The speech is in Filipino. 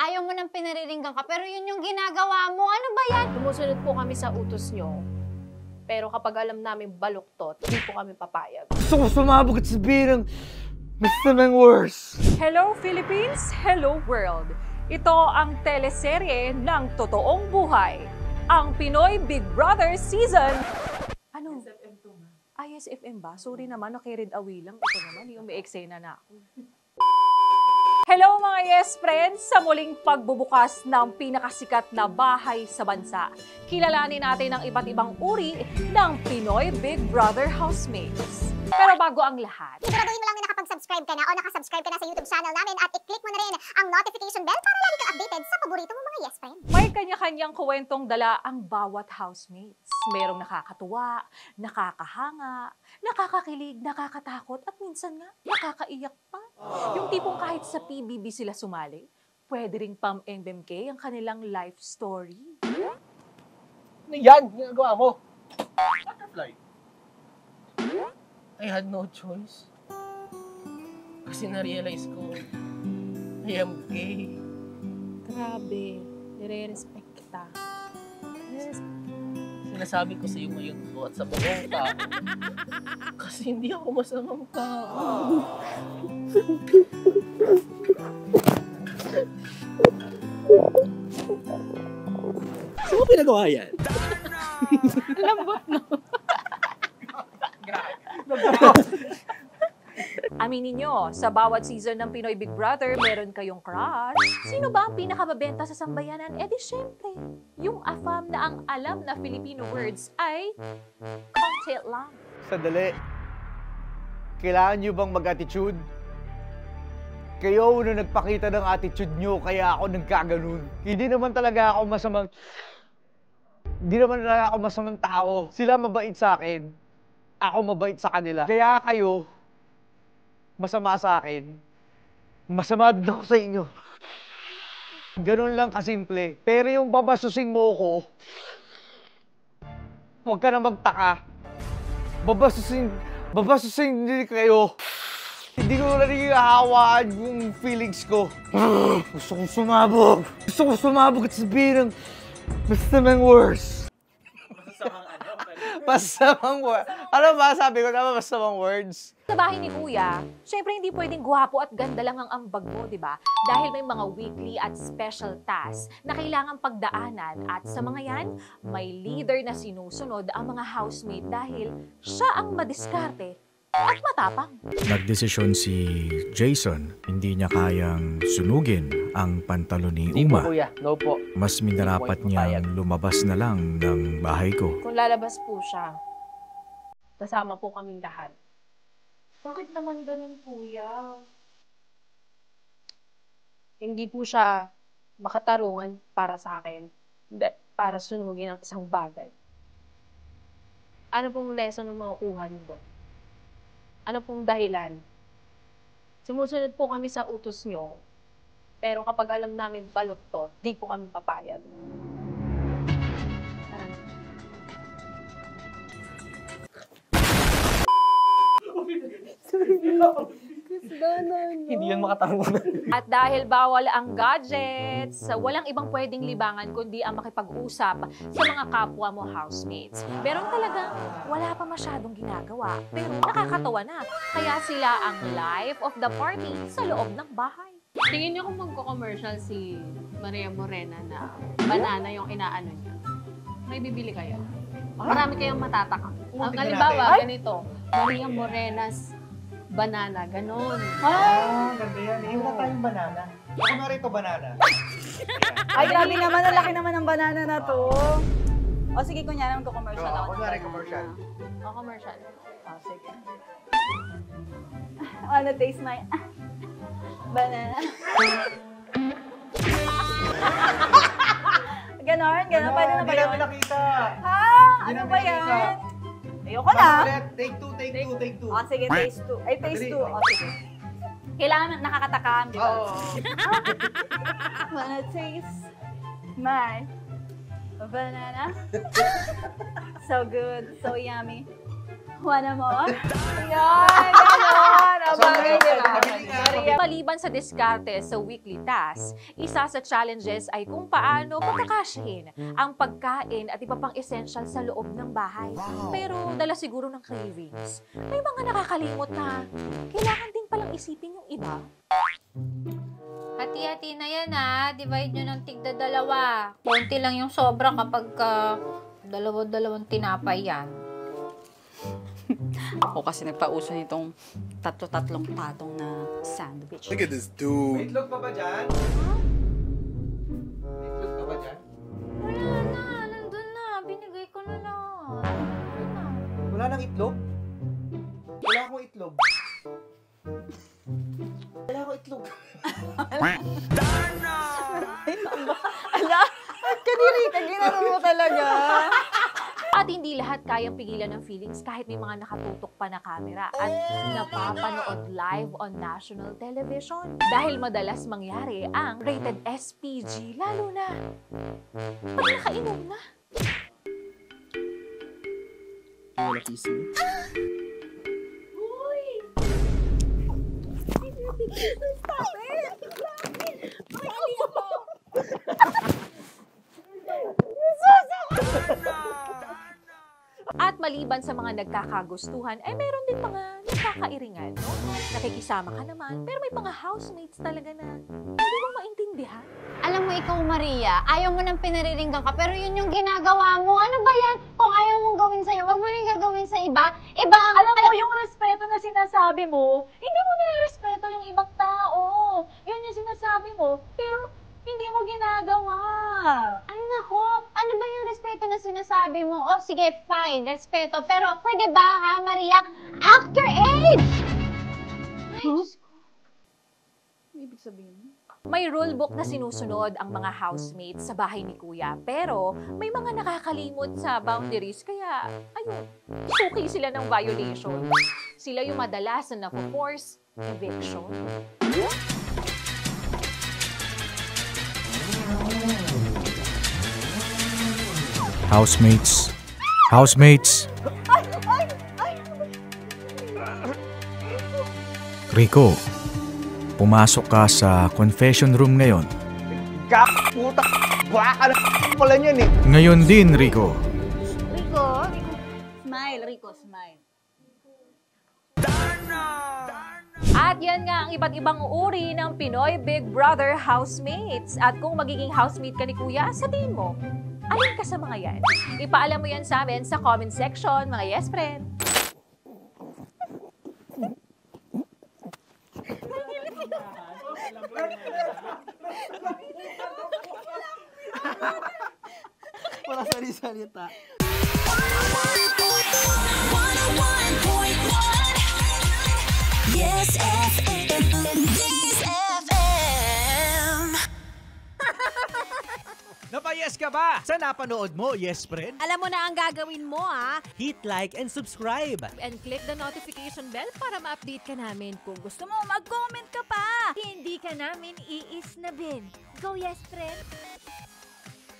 Ayaw mo nang pinariringgan ka, pero yun yung ginagawa mo. Ano ba yan? Sumusunod po kami sa utos nyo. Pero kapag alam namin baluktot, hindi po kami papayag. Gusto ko sumabog at sabihin ng masamang words. Hello Philippines, hello world. Ito ang teleserye ng totoong buhay. Ang Pinoy Big Brother Season... Ano? SFM 2 ba? SFM ba? Sorry naman, nakirid awi lang. Ito naman, yung may eksena na ako. Hello mga yes friends! Sa muling pagbubukas ng pinakasikat na bahay sa bansa, kilalanin natin ang iba't ibang uri ng Pinoy Big Brother housemates. Pero bago ang lahat, siguraduhin mo lang na nakapag-subscribe ka na o nakasubscribe ka na sa YouTube channel namin at i-click mo na rin ang notification bell para lagi kang updated sa paborito mo mga yes friends. May kanya-kanyang kwentong dala ang bawat housemates. Merong nakakatuwa, nakakahanga, nakakakilig, nakakatakot at minsan nga nakakaiyak pa. Yung tipong kahit sa PBB sila sumali, pwede ring pam-MMK ang kanilang life story. Ano yan? Ginagawa mo? Butterfly. I had no choice. Kasi na-realize ko, I am gay. Grabe, nire-respect kita. Sinasabi ko sa iyo ngayon po at sa buong tao. Kasi hindi ako masamang tao. Saan mo pinagawa yan? Lambot, no? Aminin nyo, sa bawat season ng Pinoy Big Brother, meron kayong crush. Sino ba ang pinakamabenta sa sambayanan? Eh di syempre, yung afam na ang alam na Filipino words ay cocktail lang. Sandali. Kailangan nyo bang mag-attitude? Kayo na nagpakita ng attitude nyo, kaya ako nagkaganon. Hindi naman talaga ako masamang tao. Sila mabait sa akin. Ako mabait sa kanila. Kaya kayo, masama sa akin. Masama din ako sa inyo. Ganun lang kasimple. Pero yung babasusin mo ko, huwag ka na magtaka. Babasusin din kayo. Hindi ko na rin hahawaan yung feelings ko. Gusto kong sumabog. Gusto kong sumabog at sabihin ng masamang words. Masamang words. Ano ba sabi ko naman masamang words? Sa bahay ni Kuya, syempre hindi pwedeng gwapo at ganda lang ang ambag mo, di ba? Dahil may mga weekly at special tasks na kailangang pagdaanan at sa mga yan, may leader na sinusunod ang mga housemate dahil siya ang madiskarte at matapang. Nagdesisyon si Jason, hindi niya kayang sunugin ang pantalon ni Hindi po Uma. kuya, no po. Mas minarapat niyang lumabas na lang ng bahay ko. Kung lalabas po siya, kasama po kaming lahat. Bakit naman ganun, Kuya? Hindi po siya makatarungan para sa akin. Hindi, para sunugin ang isang bagay. Ano pong lesson ang makukuha niyo? Ano pong dahilan? Sumusunod po kami sa utos niyo, pero kapag alam namin baluktot, di po kami papayag. Hindi yan makatarungan. At dahil bawal ang gadgets, walang ibang pwedeng libangan kundi ang makipag-usap sa mga kapwa mo housemates. Meron talagang wala pa masyadong ginagawa, pero nakakatawa na. Kaya sila ang life of the party sa loob ng bahay. Tingin niyo kung magko-commercial si Maria Morena na banana yung inaano niya, may bibili kayo? Marami kayong matataka. Ang halimbawa, ganito, Maria Morena's banana, ganon. Ganda yan. Yung na tayong banana. Ako na rito banana. Ay, grabe naman. Ang laki naman ng banana na to. O sige, kunyari magko-commercial ako. Ako na rin commercial. O, commercial. O, sige. I wanna taste my banana. Ganon? Ganon? Pwede na ba Hindi yun? namin nakita. Ha? Hindi Ano namin ba nakita. yan? Ayoko na. Take two. O, sige, taste 2. Ay, taste 2. O, sige. Kailangan nakakatakam, di ba? Oo. Wanna taste my banana? So good. So yummy. Juana mo? Yan, gano'n. Abagay, di ba? Maliban sa diskarte sa weekly task, isa sa challenges ay kung paano pagkakasyahin ang pagkain at iba pang essential sa loob ng bahay. Pero dala siguro ng cravings, may mga nakakalimot na kailangan din palang isipin yung iba. Hati-hati na yan ha. Divide nyo ng tigda-dalawa. Konti lang yung sobra kapag dalawa-dalawang tinapay yan. Ako kasi nagpauso nitong tatlo-tatlong patong na sandwich. Look at this dude. May itlog pa ba dyan? May itlog pa ba dyan? Wala na. Nandun na. Binigay ko na lang. Wala nang itlog? Wala akong itlog. Wala akong itlog. Ala, kaniri ka, ginano mo talaga. At hindi lahat kayang pigilan ng feelings kahit may mga nakatutok pa na camera at napapanood live on national television. Dahil madalas mangyari ang rated SPG, lalo na pag nakainom na. Wala kissing. At maliban sa mga nagkakagustuhan, ay meron din mga nakakairingan, no? Nakikisama ka naman, pero may mga housemates talaga na hindi mo maintindihan. Alam mo, ikaw, Maria, ayaw mo nang pinariringgan ka, pero yun yung ginagawa mo. Ano ba yan? Kung ayaw mong gawin sa'yo, wag mo rin gagawin sa iba. Iba ang... Alam mo, yung respeto na sinasabi mo, hindi mo nire-respeto yung ibang tao. Yun yung sinasabi mo, pero hindi mo ginagawa. Ay, nako. Ano ba yung respeto na sinasabi mo? O, sige, fine, respeto. Pero pwede ba, ha, Maria? Act your age! Ay, Diyos ko. Ibig sabihin? May rulebook na sinusunod ang mga housemates sa bahay ni Kuya, pero may mga nakakalimot sa boundaries, kaya, ayun, suki sila ng violation. Sila yung madalas na napo-force eviction. Housemates. Housemates. Rico, pumasok ka sa confession room ngayon. Kaputa! Baka na pala niyan eh. Ngayon din, Rico. Rico? Smile, Rico, smile. At yan nga ang iba't ibang uri ng Pinoy Big Brother housemates. At kung magiging housemate ka ni Kuya, sa tingin mo, alin ka sa mga yan? Ipaalam mo yan sa amin sa comment section, mga yes friend. Wala sali-salita. Yes FM. Yes FM. Napayes ka ba sa napanood mo, yes friend? Alam mo na ang gagawin mo, ha? Hit like and subscribe. And click the notification bell para ma-update ka namin. Kung gusto mo, mag-comment ka pa. Hindi ka namin iisnabin. Go, yes, friend!